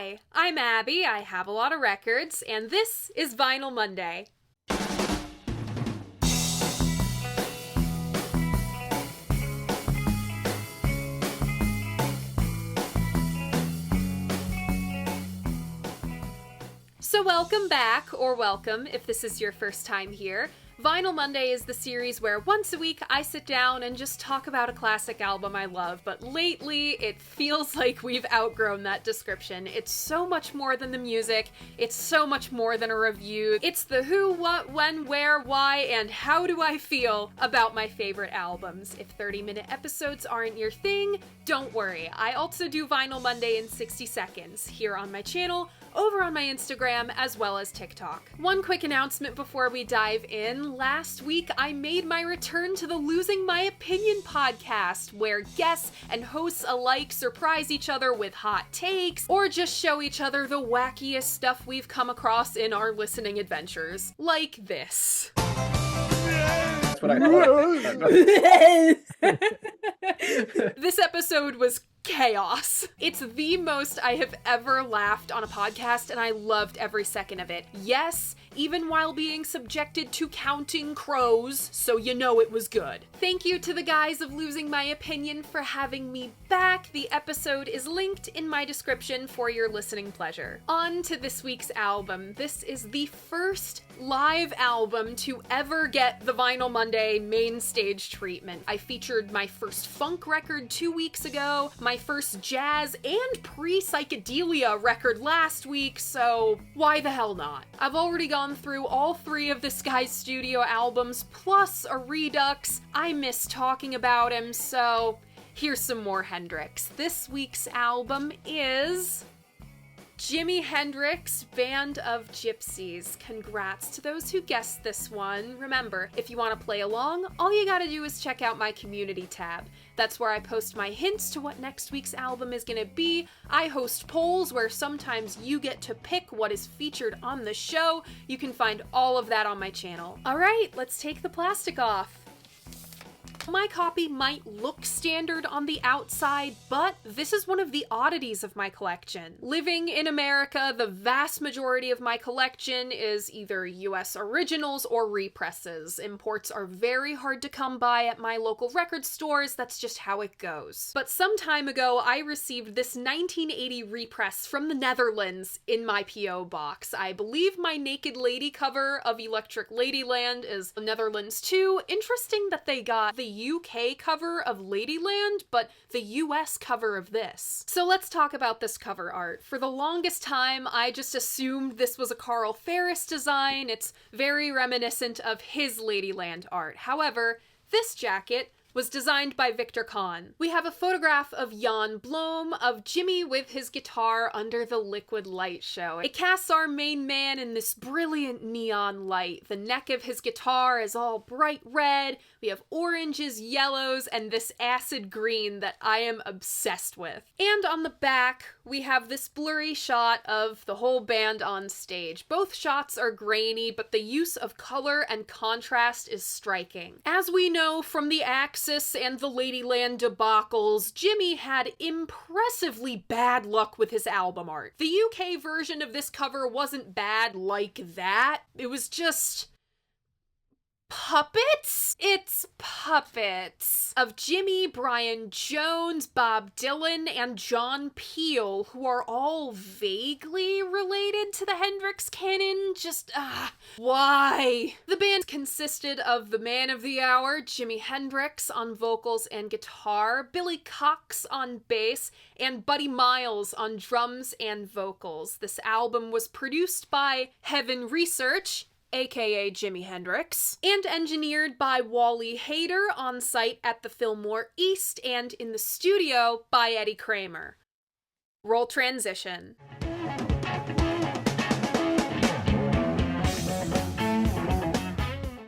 Hi, I'm Abby, I have a lot of records, and this is Vinyl Monday. So welcome back, or welcome if this is your first time here. Vinyl Monday is the series where once a week I sit down and just talk about a classic album I love, but lately it feels like we've outgrown that description. It's so much more than the music, it's so much more than a review. It's the who, what, when, where, why, and how do I feel about my favorite albums. If 30-minute episodes aren't your thing, don't worry. I also do Vinyl Monday in 60 seconds, here on my channel, over on my Instagram, as well as TikTok. One quick announcement before we dive in. Last week, I made my return to the Losing My Opinion podcast, where guests and hosts alike surprise each other with hot takes, or just show each other the wackiest stuff we've come across in our listening adventures. Like this. That's what I thought. This episode was chaos. It's the most I have ever laughed on a podcast, and I loved every second of it. Yes, even while being subjected to counting crows, so you know it was good. Thank you to the guys of Losing My Opinion for having me back. The episode is linked in my description for your listening pleasure. On to this week's album. This is the first live album to ever get the Vinyl Monday main stage treatment. I featured my first funk record 2 weeks ago, my first jazz and pre-psychedelia record last week, so why the hell not? I've already gone through all 3 of this guy's studio albums, plus a redux. I miss talking about him, so here's some more Hendrix. This week's album is Jimi Hendrix, Band of Gypsys. Congrats to those who guessed this one. Remember, if you want to play along, all you gotta do is check out my community tab. That's where I post my hints to what next week's album is gonna be. I host polls where sometimes you get to pick what is featured on the show. You can find all of that on my channel. Alright, let's take the plastic off. My copy might look standard on the outside, but this is one of the oddities of my collection. Living in America, the vast majority of my collection is either US originals or represses. Imports are very hard to come by at my local record stores, that's just how it goes. But some time ago, I received this 1980 repress from the Netherlands in my P.O. box. I believe my Naked Lady cover of Electric Ladyland is Netherlands too. Interesting that they got the UK cover of Ladyland, but the US cover of this. So let's talk about this cover art. For the longest time, I just assumed this was a Carl Ferris design. It's very reminiscent of his Ladyland art. However, this jacket was designed by Victor Kahn. We have a photograph of Jan Blom, of Jimmy with his guitar under the liquid light show. It casts our main man in this brilliant neon light. The neck of his guitar is all bright red. We have oranges, yellows, and this acid green that I am obsessed with. And on the back, we have this blurry shot of the whole band on stage. Both shots are grainy, but the use of color and contrast is striking. As we know from the Axis and the Ladyland debacles, Jimmy had impressively bad luck with his album art. The UK version of this cover wasn't bad like that. It was just puppets? It's puppets of Jimmy, Brian Jones, Bob Dylan, and John Peel, who are all vaguely related to the Hendrix canon. Just, why? The band consisted of the man of the hour, Jimi Hendrix, on vocals and guitar, Billy Cox on bass, and Buddy Miles on drums and vocals. This album was produced by Heaven Research, aka Jimi Hendrix, and engineered by Wally Hader on site at the Fillmore East and in the studio by Eddie Kramer. Roll transition.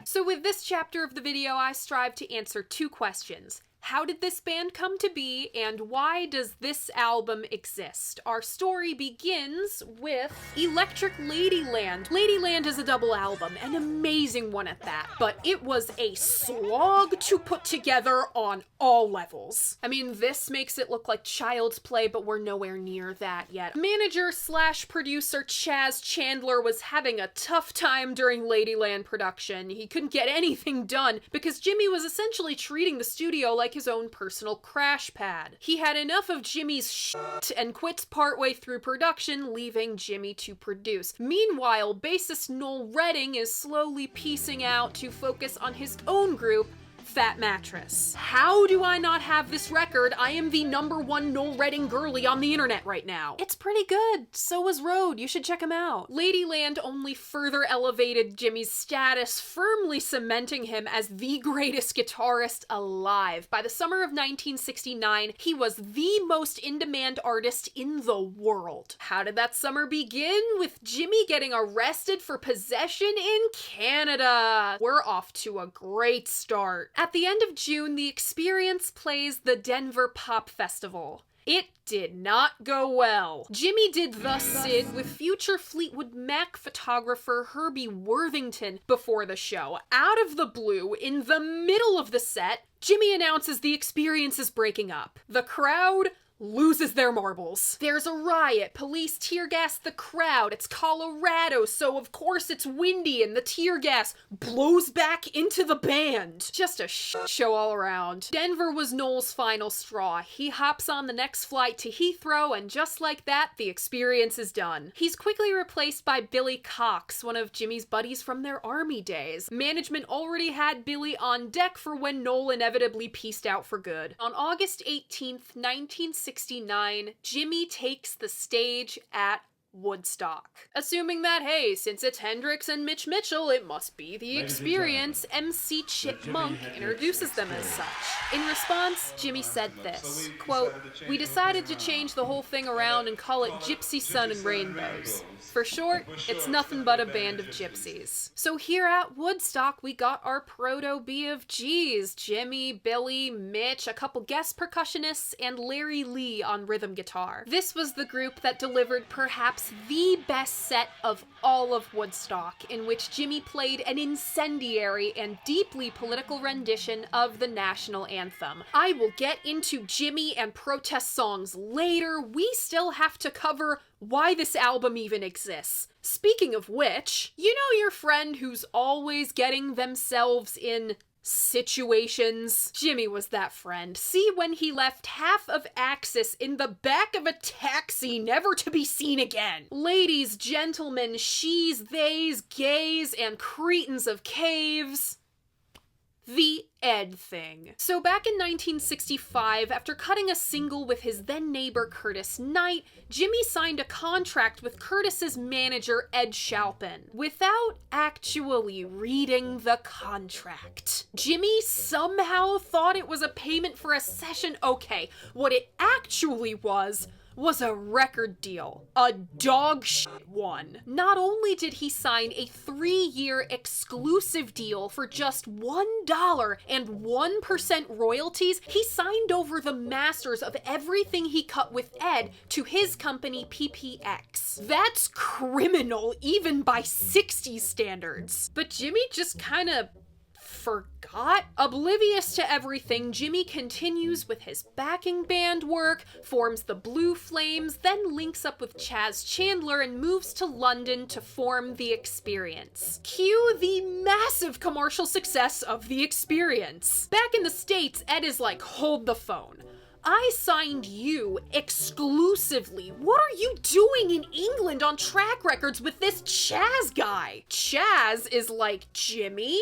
So with this chapter of the video, I strive to answer 2 questions. How did this band come to be, and why does this album exist? Our story begins with Electric Ladyland. Ladyland is a double album, an amazing one at that, but it was a slog to put together on all levels. I mean, this makes it look like child's play, but we're nowhere near that yet. Manager/producer Chaz Chandler was having a tough time during Ladyland production. He couldn't get anything done because Jimi was essentially treating the studio like his own personal crash pad. He had enough of Jimmy's shit and quits partway through production, leaving Jimi to produce. Meanwhile, bassist Noel Redding is slowly piecing out to focus on his own group, Fat Mattress. How do I not have this record? I am the #1 Noel Redding girly on the internet right now. It's pretty good. So was Road. You should check him out. Ladyland only further elevated Jimmy's status, firmly cementing him as the greatest guitarist alive. By the summer of 1969, he was the most in-demand artist in the world. How did that summer begin? With Jimi getting arrested for possession in Canada. We're off to a great start. At the end of June, The Experience plays the Denver Pop Festival. It did not go well. Jimi did The Sid with future Fleetwood Mac photographer Herbie Worthington before the show. Out of the blue, in the middle of the set, Jimi announces The Experience is breaking up. The crowd loses their marbles. There's a riot. Police tear gas the crowd. It's Colorado, so of course it's windy and the tear gas blows back into the band. Just a shit show all around. Denver was Noel's final straw. He hops on the next flight to Heathrow, and just like that, The Experience is done. He's quickly replaced by Billy Cox, one of Jimmy's buddies from their army days. Management already had Billy on deck for when Noel inevitably pieced out for good. On August 18th, 1969, Jimi takes the stage at Woodstock. Assuming that, hey, since it's Hendrix and Mitch Mitchell, it must be The Experience, MC Chipmunk introduces them as such. In response, Jimi said this, quote, "We decided to change the whole thing around and call it Gypsy Sun and Rainbows. For short, it's nothing but a band of gypsies." So here at Woodstock, we got our proto-BFGs, Jimi, Billy, Mitch, a couple guest percussionists, and Larry Lee on rhythm guitar. This was the group that delivered perhaps the best set of all of Woodstock, in which Jimi played an incendiary and deeply political rendition of the national anthem. I will get into Jimi and protest songs later. We still have to cover why this album even exists. Speaking of which, you know your friend who's always getting themselves in situations? Jimi was that friend. See when he left half of Axis in the back of a taxi, never to be seen again. Ladies, gentlemen, she's, theys, gays, and cretins of caves. The Ed thing. So back in 1965, after cutting a single with his then neighbor Curtis Knight, Jimi signed a contract with Curtis's manager Ed Shalpin, without actually reading the contract. Jimi somehow thought it was a payment for a session. Okay, what it actually was a record deal. A dog shit one. Not only did he sign a 3-year exclusive deal for just $1 and 1% royalties, he signed over the masters of everything he cut with Ed to his company PPX. That's criminal, even by 60s standards. But Jimi just kinda forgot? Oblivious to everything, Jimi continues with his backing band work, forms the Blue Flames, then links up with Chaz Chandler and moves to London to form The Experience. Cue the massive commercial success of The Experience. Back in the States, Ed is like, hold the phone. I signed you exclusively. What are you doing in England on track records with this Chaz guy? Chaz is like, Jimi?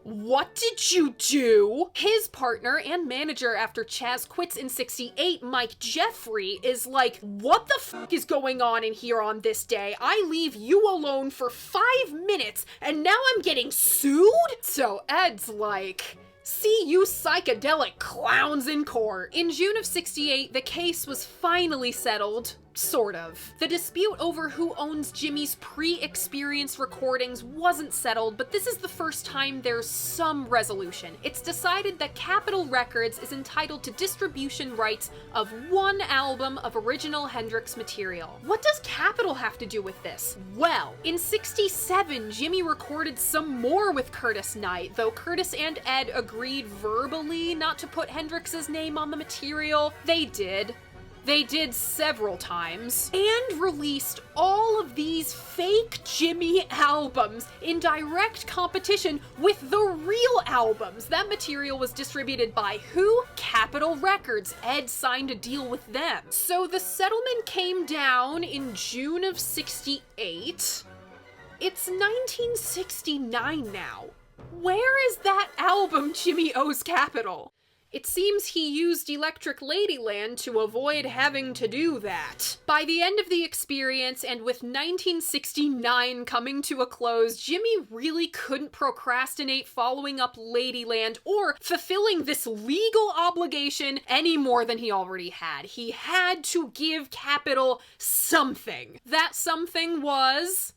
What did you do? His partner and manager after Chaz quits in 68, Mike Jeffrey, is like, what the fuck is going on in here on this day? I leave you alone for 5 minutes and now I'm getting sued? So Ed's like, see you psychedelic clowns in court. In June of 68, the case was finally settled. Sort of. The dispute over who owns Jimmy's pre-experience recordings wasn't settled, but this is the first time there's some resolution. It's decided that Capitol Records is entitled to distribution rights of one album of original Hendrix material. What does Capitol have to do with this? Well, in '67, Jimmy recorded some more with Curtis Knight, though Curtis and Ed agreed verbally not to put Hendrix's name on the material. They did. They did several times, and released all of these fake Jimmy albums in direct competition with the real albums. That material was distributed by who? Capitol Records. Ed signed a deal with them. So the settlement came down in June of '68. It's 1969 now. Where is that album Jimmy owes Capitol? It seems he used Electric Ladyland to avoid having to do that. By the end of the experience, and with 1969 coming to a close, Jimmy really couldn't procrastinate following up Ladyland or fulfilling this legal obligation any more than he already had. He had to give Capitol something. That something was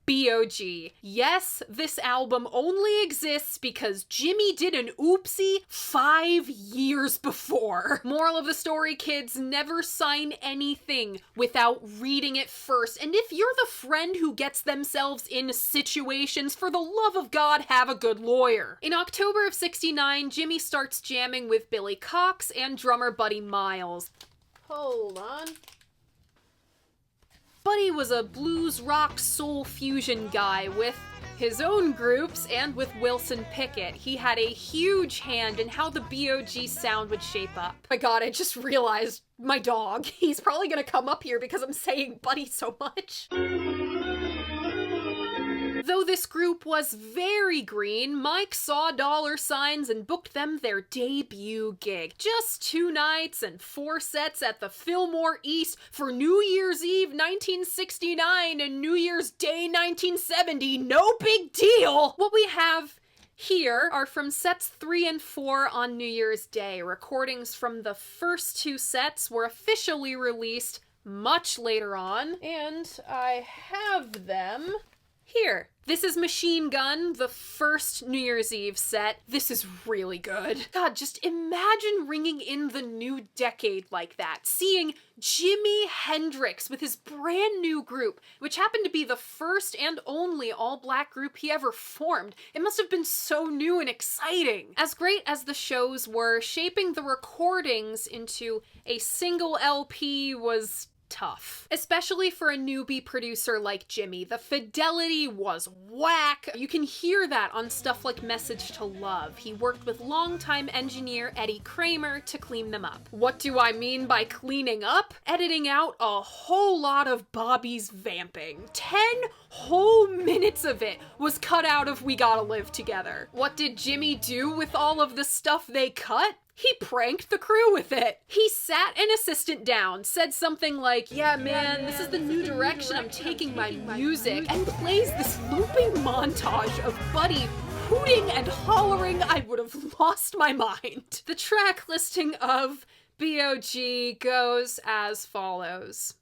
B.O.G. Yes, this album only exists because Jimmy did an oopsie 5 years before. Moral of the story, kids, never sign anything without reading it first. And if you're the friend who gets themselves in situations, for the love of God, have a good lawyer. In October of '69, Jimmy starts jamming with Billy Cox and drummer Buddy Miles. Hold on. Buddy was a blues rock soul fusion guy with his own groups and with Wilson Pickett. He had a huge hand in how the B.O.G. sound would shape up. My God, I just realized my dog. He's probably gonna come up here because I'm saying Buddy so much. Though this group was very green, Mike saw dollar signs and booked them their debut gig. Just 2 nights and 4 sets at the Fillmore East for New Year's Eve 1969 and New Year's Day 1970. No big deal! What we have here are from sets 3 and 4 on New Year's Day. Recordings from the first 2 sets were officially released much later on, and I have them here. This is Machine Gun, the first New Year's Eve set. This is really good. God, just imagine ringing in the new decade like that. Seeing Jimi Hendrix with his brand new group, which happened to be the first and only all-black group he ever formed. It must have been so new and exciting. As great as the shows were, shaping the recordings into a single LP was tough, especially for a newbie producer like Jimmy. The fidelity was whack. You can hear that on stuff like Message to Love. He worked with longtime engineer Eddie Kramer to clean them up. What do I mean by cleaning up? Editing out a whole lot of Bobby's vamping. 10 whole minutes of it was cut out of We Gotta Live Together. What did Jimmy do with all of the stuff they cut? He pranked the crew with it. He sat an assistant down, said something like, "Yeah, man, this is the new direction I'm taking my music," and plays this looping montage of Buddy hooting and hollering. I would have lost my mind. The track listing of B.O.G. goes as follows.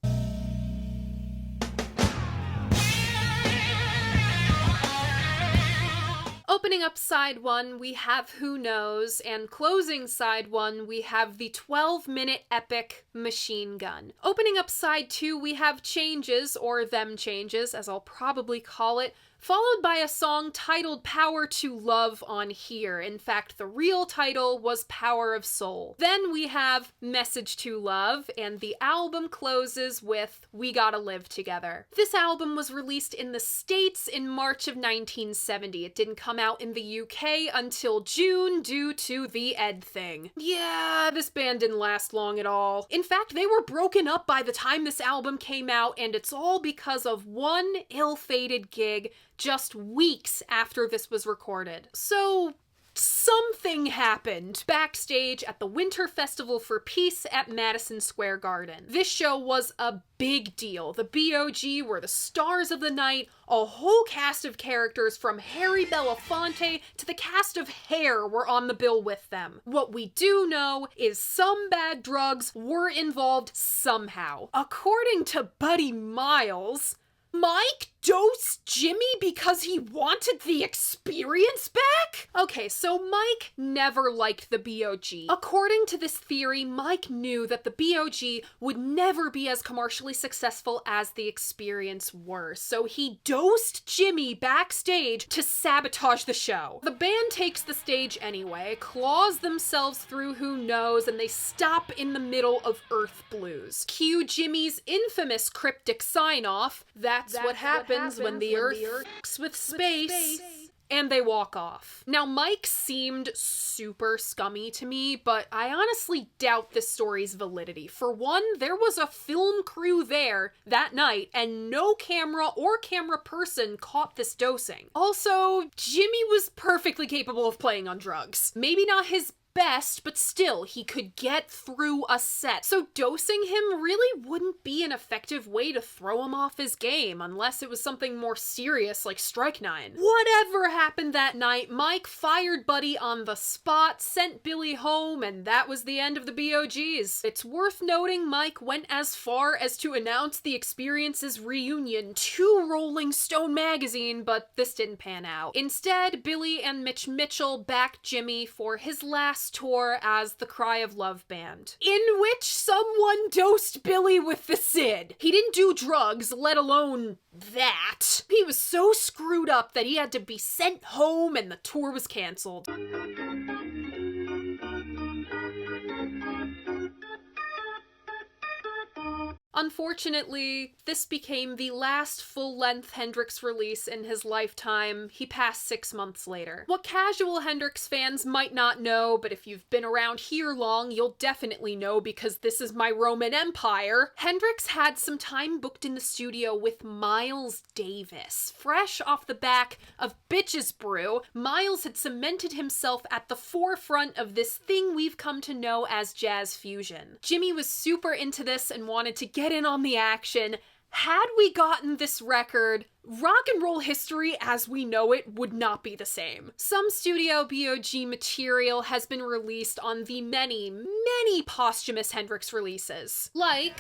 Opening up side 1, we have Who Knows, and closing side 1, we have the 12-minute epic Machine Gun. Opening up side 2, we have Changes, or Them Changes, as I'll probably call it, followed by a song titled Power to Love on here. In fact, the real title was Power of Soul. Then we have Message to Love, and the album closes with We Gotta Live Together. This album was released in the States in March of 1970. It didn't come out in the UK until June due to the Ed thing. Yeah, this band didn't last long at all. In fact, they were broken up by the time this album came out, and it's all because of one ill-fated gig just weeks after this was recorded. So something happened backstage at the Winter Festival for Peace at Madison Square Garden. This show was a big deal. The BOG were the stars of the night. A whole cast of characters from Harry Belafonte to the cast of Hair were on the bill with them. What we do know is some bad drugs were involved somehow. According to Buddy Miles, Mike dosed Jimi because he wanted the experience back? Okay, so Mike never liked the BOG. According to this theory, Mike knew that the BOG would never be as commercially successful as the experience were, so he dosed Jimi backstage to sabotage the show. The band takes the stage anyway, claws themselves through Who Knows, and they stop in the middle of Earth Blues. Cue Jimmy's infamous cryptic sign-off, that's what happens when the Earth fucks with space. And they walk off. Now, Mike seemed super scummy to me, but I honestly doubt this story's validity. For one, there was a film crew there that night, and no camera or camera person caught this dosing. Also, Jimi was perfectly capable of playing on drugs. Maybe not his best, but still, he could get through a set. So dosing him really wouldn't be an effective way to throw him off his game, unless it was something more serious like strychnine. Whatever happened that night, Mike fired Buddy on the spot, sent Billy home, and that was the end of the BOGs. It's worth noting Mike went as far as to announce the Experience's reunion to Rolling Stone magazine, but this didn't pan out. Instead, Billy and Mitch Mitchell backed Jimi for his last tour as the Cry of Love band, in which someone dosed Billy with the Sid. He didn't do drugs, let alone that. He was so screwed up that he had to be sent home and the tour was canceled. Unfortunately, this became the last full-length Hendrix release in his lifetime. He passed 6 months later. What casual Hendrix fans might not know, but if you've been around here long, you'll definitely know because this is my Roman Empire. Hendrix had some time booked in the studio with Miles Davis. Fresh off the back of Bitches Brew, Miles had cemented himself at the forefront of this thing we've come to know as jazz fusion. Jimi was super into this and wanted to get in on the action. Had we gotten this record, rock and roll history as we know it would not be the same. Some studio BOG material has been released on the many, many posthumous Hendrix releases, like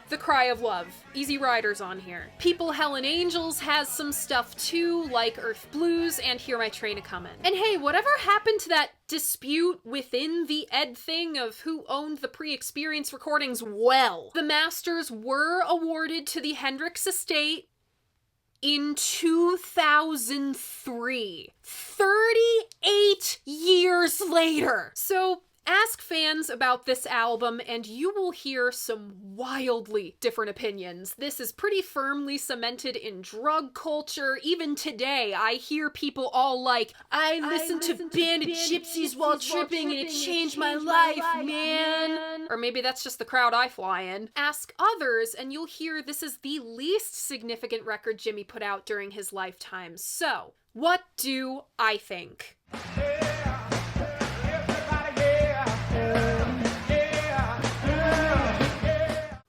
The Cry of Love. Easy Riders on here. People, Hell and Angels has some stuff too, like Earth Blues and Hear My Train A-Comin'. And hey, whatever happened to that dispute within the Ed thing of who owned the pre-experience recordings? Well, the masters were awarded to the Hendrix estate in 2003. 38 years later. So ask fans about this album and you will hear some wildly different opinions. This is pretty firmly cemented in drug culture. Even today, I hear people all like, I listened to Band of Gypsys while tripping and it changed my life, man. Or maybe that's just the crowd I fly in. Ask others and you'll hear this is the least significant record Jimi put out during his lifetime. So, what do I think?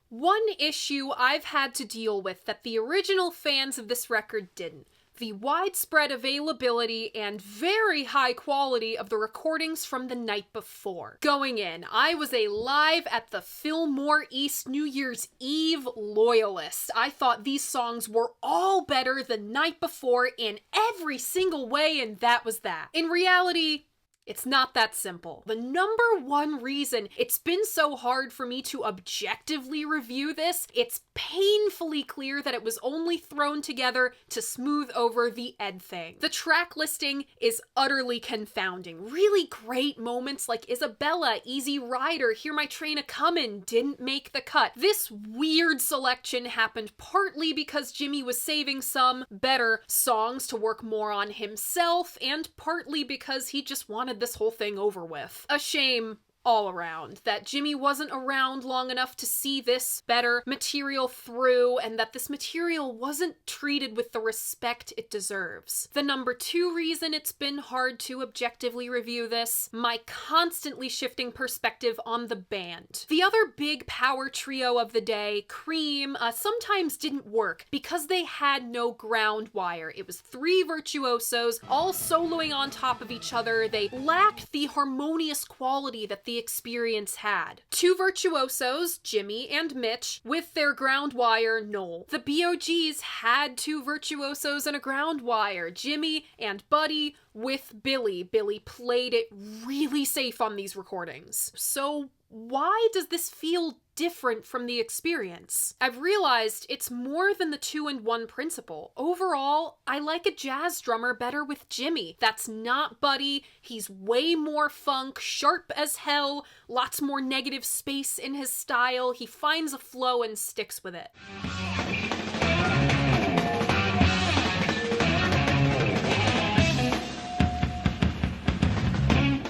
One issue I've had to deal with that the original fans of this record didn't: the widespread availability and very high quality of the recordings from the night before. Going in, I was a live at the Fillmore East New Year's Eve loyalist. I thought these songs were all better the night before in every single way, and that was that. In reality, it's not that simple. The number one reason it's been so hard for me to objectively review this, it's painfully clear that it was only thrown together to smooth over the Ed thing. The track listing is utterly confounding. Really great moments like Isabella, Easy Rider, Hear My Train A-Comin' didn't make the cut. This weird selection happened partly because Jimi was saving some better songs to work more on himself, and partly because he just wanted this whole thing over with. A shame all around, that Jimi wasn't around long enough to see this better material through, and that this material wasn't treated with the respect it deserves. The number 2 reason it's been hard to objectively review this, my constantly shifting perspective on the band. The other big power trio of the day, Cream, sometimes didn't work because they had no ground wire. It was 3 virtuosos all soloing on top of each other. They lacked the harmonious quality that the Experience had. 2 virtuosos, Jimi and Mitch, with their ground wire, Noel. The BOGs had 2 virtuosos and a ground wire, Jimi and Buddy with Billy. Billy played it really safe on these recordings. So why does this feel different from the Experience? I've realized it's more than the 2-in-1 principle. Overall, I like a jazz drummer better with Jimi. That's not Buddy. He's way more funk, sharp as hell, lots more negative space in his style. He finds a flow and sticks with it.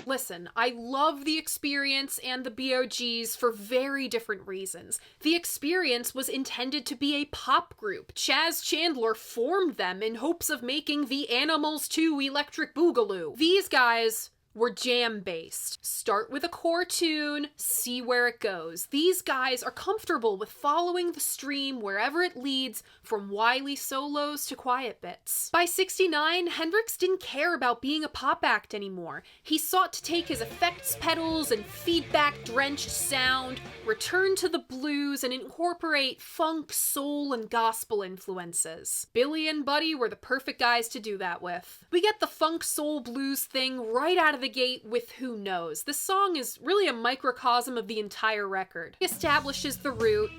Listen, I love the Experience and the BOGs for very different reasons. The Experience was intended to be a pop group. Chaz Chandler formed them in hopes of making the Animals 2 Electric Boogaloo. These guys were jam-based. Start with a core tune, see where it goes. These guys are comfortable with following the stream wherever it leads, from wily solos to quiet bits. By '69, Hendrix didn't care about being a pop act anymore. He sought to take his effects pedals and feedback-drenched sound, return to the blues, and incorporate funk, soul, and gospel influences. Billy and Buddy were the perfect guys to do that with. We get the funk, soul, blues thing right out of the gate with Who Knows. This song is really a microcosm of the entire record. It establishes the root,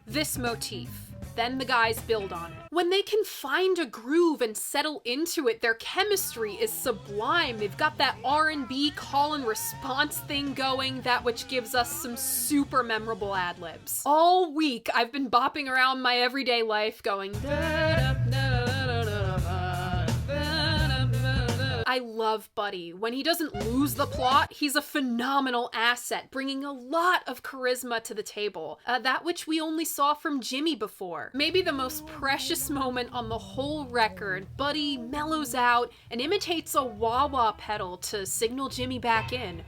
this motif. Then the guys build on it. When they can find a groove and settle into it, their chemistry is sublime. They've got that R&B call and response thing going, that which gives us some super memorable ad-libs. All week, I've been bopping around my everyday life going, I love Buddy. When he doesn't lose the plot, he's a phenomenal asset, bringing a lot of charisma to the table, that which we only saw from Jimi before. Maybe the most precious moment on the whole record, Buddy mellows out and imitates a wah-wah pedal to signal Jimi back in.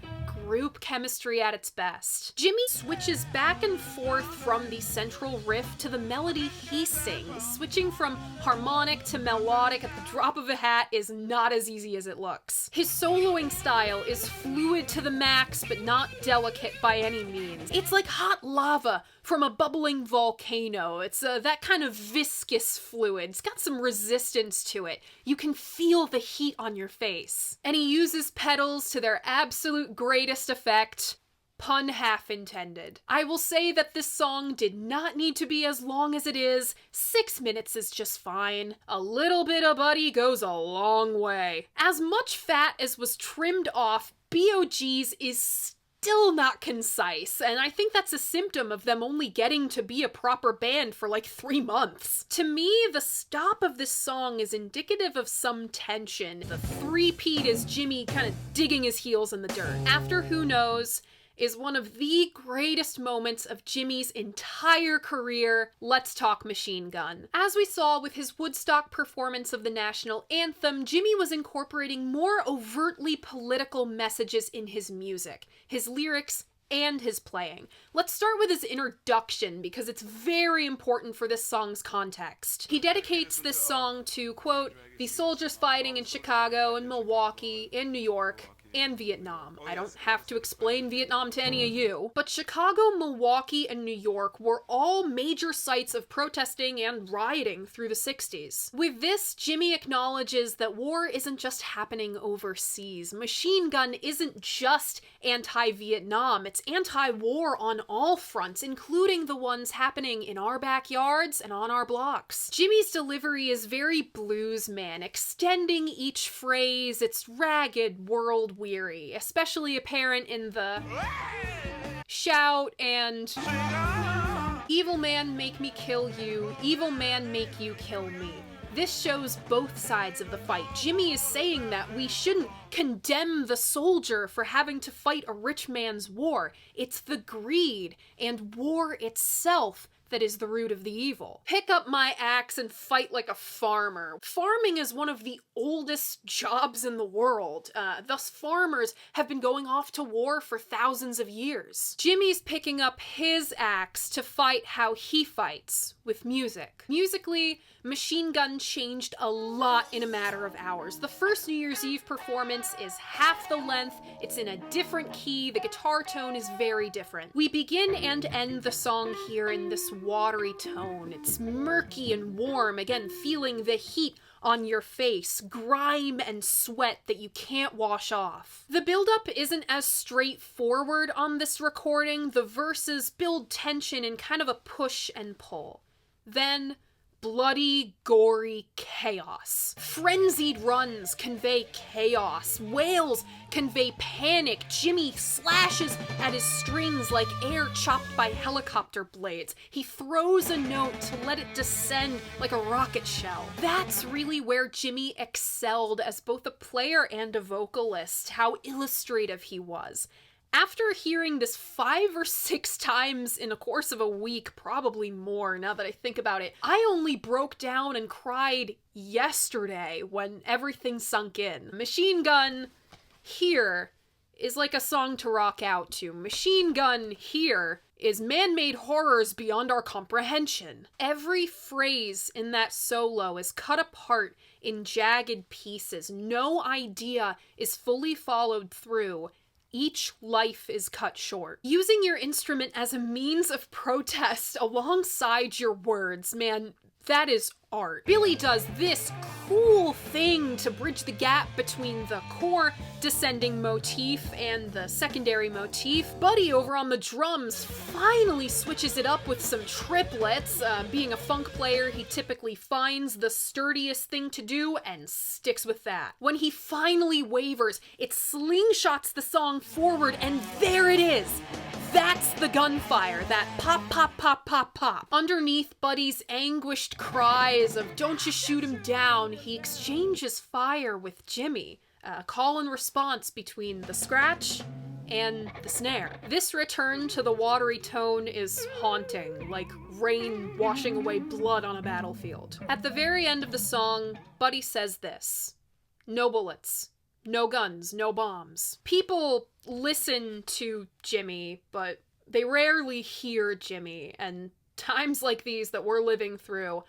Group chemistry at its best. Jimi switches back and forth from the central riff to the melody he sings. Switching from harmonic to melodic at the drop of a hat is not as easy as it looks. His soloing style is fluid to the max, but not delicate by any means. It's like hot lava from a bubbling volcano. It's that kind of viscous fluid. It's got some resistance to it. You can feel the heat on your face. And he uses pedals to their absolute greatest effect. Pun half intended. I will say that this song did not need to be as long as it is. 6 minutes is just fine. A little bit of Buddy goes a long way. As much fat as was trimmed off, BOG's is still not concise, and I think that's a symptom of them only getting to be a proper band for like 3 months. To me, the stop of this song is indicative of some tension. The three-peat is Jimi kind of digging his heels in the dirt. After Who Knows is one of the greatest moments of Jimi's entire career. Let's talk Machine Gun. As we saw with his Woodstock performance of the national anthem, Jimi was incorporating more overtly political messages in his music, his lyrics, and his playing. Let's start with his introduction, because it's very important for this song's context. He dedicates this song to, quote, the soldiers fighting in Chicago and Milwaukee and New York and Vietnam. I don't have to explain Vietnam to any of you, but Chicago, Milwaukee, and New York were all major sites of protesting and rioting through the 60s. With this, Jimi acknowledges that war isn't just happening overseas. Machine Gun isn't just anti-Vietnam, it's anti-war on all fronts, including the ones happening in our backyards and on our blocks. Jimi's delivery is very blues man, extending each phrase. It's ragged, world weary, especially apparent in the shout and evil man make me kill you, evil man make you kill me. This shows both sides of the fight. Jimi is saying that we shouldn't condemn the soldier for having to fight a rich man's war. It's the greed and war itself that is the root of the evil. Pick up my axe and fight like a farmer. Farming is one of the oldest jobs in the world. Thus farmers have been going off to war for thousands of years. Jimmy's picking up his axe to fight how he fights, with music. Musically, Machine Gun changed a lot in a matter of hours. The first New Year's Eve performance is half the length, it's in a different key, the guitar tone is very different. We begin and end the song here in this watery tone. It's murky and warm, again feeling the heat on your face, grime and sweat that you can't wash off. The build-up isn't as straightforward on this recording. The verses build tension in kind of a push and pull. Then, bloody, gory chaos. Frenzied runs convey chaos. Wails convey panic. Jimi slashes at his strings like air chopped by helicopter blades. He throws a note to let it descend like a rocket shell. That's really where Jimi excelled as both a player and a vocalist, how illustrative he was. After hearing this 5 or 6 times in the course of a week, probably more now that I think about it, I only broke down and cried yesterday when everything sunk in. Machine Gun here is like a song to rock out to. Machine Gun here is man-made horrors beyond our comprehension. Every phrase in that solo is cut apart in jagged pieces. No idea is fully followed through. Each life is cut short. Using your instrument as a means of protest alongside your words, man, that is art. Billy does this cool thing to bridge the gap between the core descending motif and the secondary motif. Buddy over on the drums finally switches it up with some triplets. Being a funk player, he typically finds the sturdiest thing to do and sticks with that. When he finally wavers, it slingshots the song forward, and there it is! That's the gunfire, that pop, pop, pop, pop, pop. Underneath Buddy's anguished cries of "don't you shoot him down," he exchanges fire with Jimi. A call and response between the scratch and the snare. This return to the watery tone is haunting, like rain washing away blood on a battlefield. At the very end of the song, Buddy says this: "No bullets. No guns, no bombs." People listen to Jimi, but they rarely hear Jimi, and times like these that we're living through,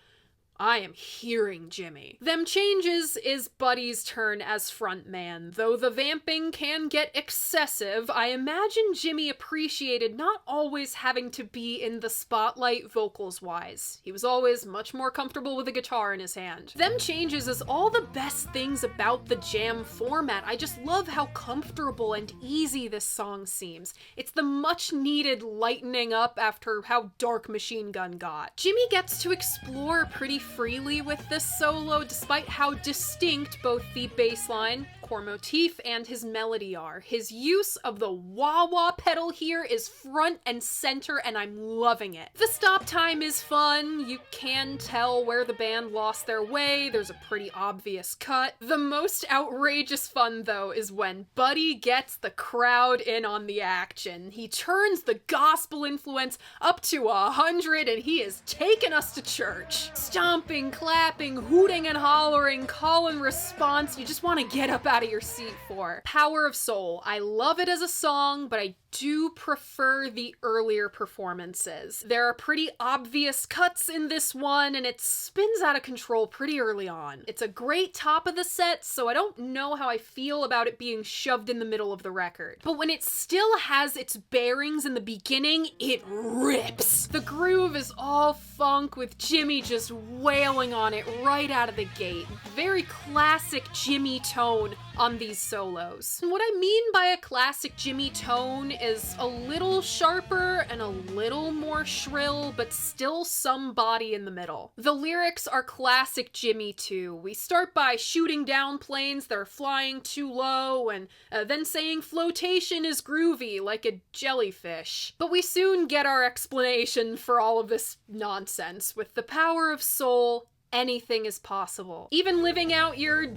I am hearing Jimi. Them Changes is Buddy's turn as frontman. Though the vamping can get excessive, I imagine Jimi appreciated not always having to be in the spotlight vocals-wise. He was always much more comfortable with a guitar in his hand. Them Changes is all the best things about the jam format. I just love how comfortable and easy this song seems. It's the much-needed lightening up after how dark Machine Gun got. Jimi gets to explore pretty freely with this solo, despite how distinct both the bass line, core motif, and his melody are. His use of the wah-wah pedal here is front and center, and I'm loving it. The stop time is fun. You can tell where the band lost their way. There's a pretty obvious cut. The most outrageous fun, though, is when Buddy gets the crowd in on the action. He turns the gospel influence up to 100, and he is taking us to church. Stomping, clapping, hooting and hollering, call and response. You just want to get up out of your seat for. Power of Soul. I love it as a song, but I do prefer the earlier performances. There are pretty obvious cuts in this one, and it spins out of control pretty early on. It's a great top of the set, so I don't know how I feel about it being shoved in the middle of the record. But when it still has its bearings in the beginning, it rips. The groove is all funk with Jimi just wailing on it right out of the gate. Very classic Jimi tone on these solos. And what I mean by a classic Jimi tone is a little sharper and a little more shrill, but still some body in the middle. The lyrics are classic Jimi too. We start by shooting down planes that are flying too low, and then saying flotation is groovy like a jellyfish. But we soon get our explanation for all of this nonsense. With the power of soul, anything is possible. Even living out your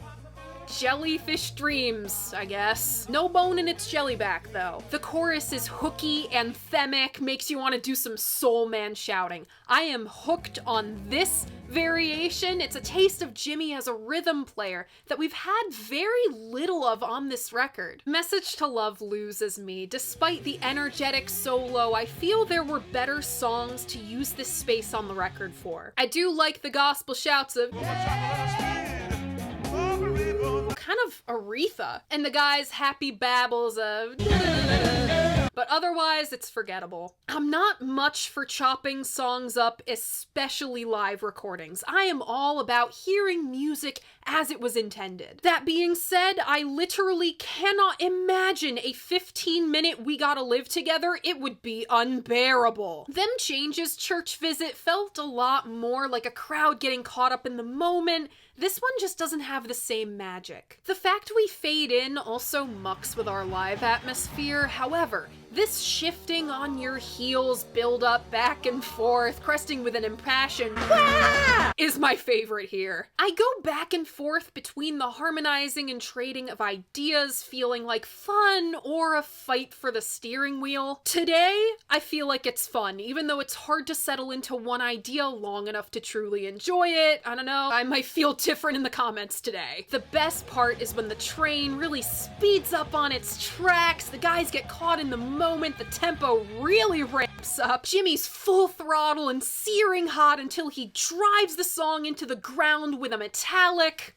jellyfish dreams, I guess. No bone in its jellyback, though. The chorus is hooky, anthemic, makes you want to do some soul man shouting. I am hooked on this variation. It's a taste of Jimi as a rhythm player that we've had very little of on this record. Message to Love loses me. Despite the energetic solo, I feel there were better songs to use this space on the record for. I do like the gospel shouts of kind of Aretha, and the guy's happy babbles of but otherwise it's forgettable. I'm not much for chopping songs up, especially live recordings. I am all about hearing music as it was intended. That being said, I literally cannot imagine a 15-minute We Gotta Live Together. It would be unbearable. Them Changes church visit felt a lot more like a crowd getting caught up in the moment. This one just doesn't have the same magic. The fact we fade in also mucks with our live atmosphere. However, this shifting on your heels build up back and forth, cresting with an impassioned "Wah!" is my favorite here. I go back and forth between the harmonizing and trading of ideas feeling like fun or a fight for the steering wheel. Today, I feel like it's fun, even though it's hard to settle into one idea long enough to truly enjoy it. I don't know, I might feel different in the comments today. The best part is when the train really speeds up on its tracks, the guys get caught in the moment, the tempo really ramps up, Jimmy's full throttle and searing hot until he drives the song into the ground with a metallic.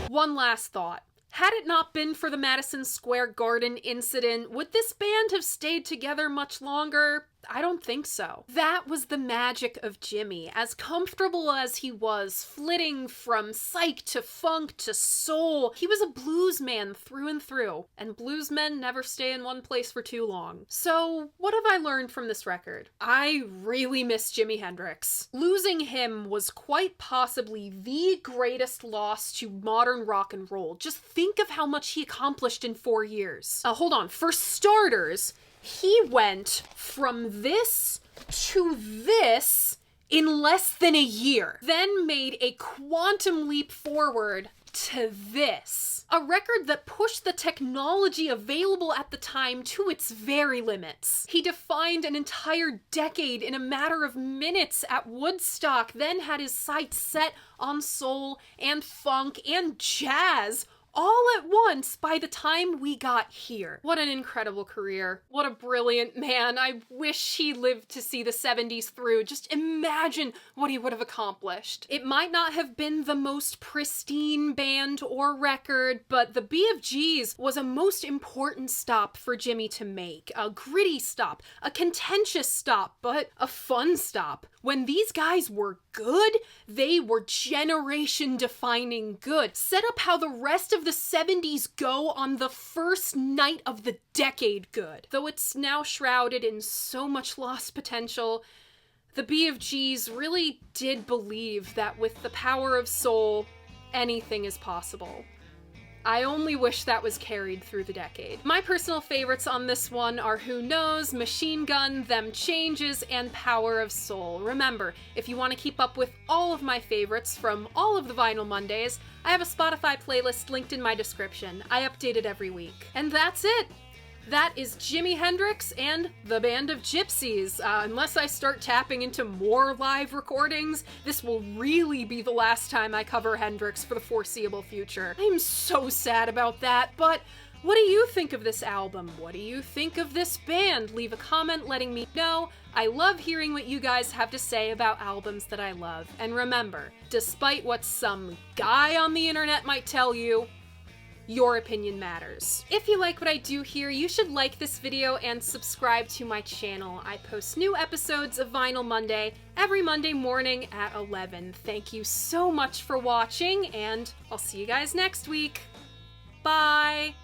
One last thought. Had it not been for the Madison Square Garden incident, would this band have stayed together much longer? I don't think so. That was the magic of Jimi. As comfortable as he was, flitting from psych to funk to soul, he was a blues man through and through, and blues men never stay in one place for too long. So, what have I learned from this record? I really miss Jimi Hendrix. Losing him was quite possibly the greatest loss to modern rock and roll. Just think of how much he accomplished in 4 years. Hold on, for starters, he went from this to this in less than a year, then made a quantum leap forward to this. A record that pushed the technology available at the time to its very limits. He defined an entire decade in a matter of minutes at Woodstock, then had his sights set on soul and funk and jazz all at once by the time we got here. What an incredible career. What a brilliant man. I wish he lived to see the 70s through. Just imagine what he would have accomplished. It might not have been the most pristine band or record, but the BFGs was a most important stop for Jimi to make. A gritty stop, a contentious stop, but a fun stop. When these guys were good, they were generation-defining good. Set up how the rest of the 70s go on the first night of the decade good. Though it's now shrouded in so much lost potential, the BFGs really did believe that with the power of soul, anything is possible. I only wish that was carried through the decade. My personal favorites on this one are Who Knows, Machine Gun, Them Changes, and Power of Soul. Remember, if you want to keep up with all of my favorites from all of the Vinyl Mondays, I have a Spotify playlist linked in my description. I update it every week. And that's it! That is Jimi Hendrix and the Band of Gypsys. Unless I start tapping into more live recordings, this will really be the last time I cover Hendrix for the foreseeable future. I'm so sad about that, but what do you think of this album? What do you think of this band? Leave a comment letting me know. I love hearing what you guys have to say about albums that I love. And remember, despite what some guy on the internet might tell you, your opinion matters. If you like what I do here, you should like this video and subscribe to my channel. I post new episodes of Vinyl Monday every Monday morning at 11. Thank you so much for watching, and I'll see you guys next week. Bye!